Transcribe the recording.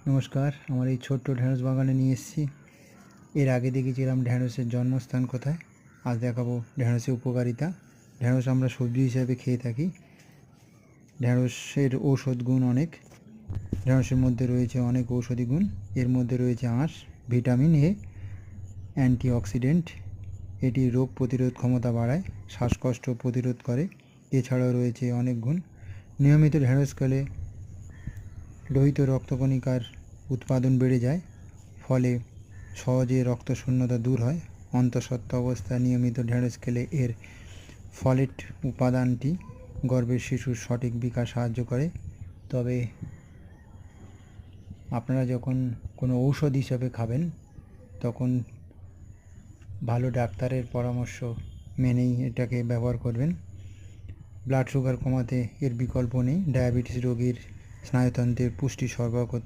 নমস্কার, আমার এই ছোট্ট ঢ্যাঁড়স বাগানে নিয়ে এসেছি। এর আগে দেখেছিলাম ঢ্যাঁড়সের জন্মস্থান কোথায়। আজ দেখাবো ঢ্যাঁড়সের উপকারিতা। ঢ্যাঁড়স আমরা সবজি হিসাবে খেয়ে থাকি। ঢ্যাঁড়সের ঔষধ গুণ অনেক। ঢ্যাঁড়সের মধ্যে রয়েছে অনেক ঔষধি গুণ। এর মধ্যে রয়েছে আঁশ, ভিটামিন এ, অ্যান্টিঅক্সিডেন্ট। এটি রোগ প্রতিরোধ ক্ষমতা বাড়ায়, শ্বাসকষ্ট প্রতিরোধ করে। এছাড়াও রয়েছে অনেক গুণ। নিয়মিত ঢ্যাঁড়স খেলে লোহিত রক্তকণিকার উৎপাদন বেড়ে যায়, ফলে সহজে রক্তশূন্যতা দূর হয়। অন্তঃসত্ত্বা অবস্থায় নিয়মিত ঢ্যাঁড়স খেলে এর ফলেট উপাদানটি গর্ভের শিশুর সঠিক বিকাশ সাহায্য করে। তবে আপনারা যখন কোনো ঔষধ হিসাবে খাবেন তখন ভালো ডাক্তারের পরামর্শ মেনেই এটাকে ব্যবহার করবেন। ব্লাড সুগার কমাতে এর বিকল্প নেই। ডায়াবেটিস রোগীর স্নায়ুতন্ত্রের পুষ্টি সরবরাহ করতে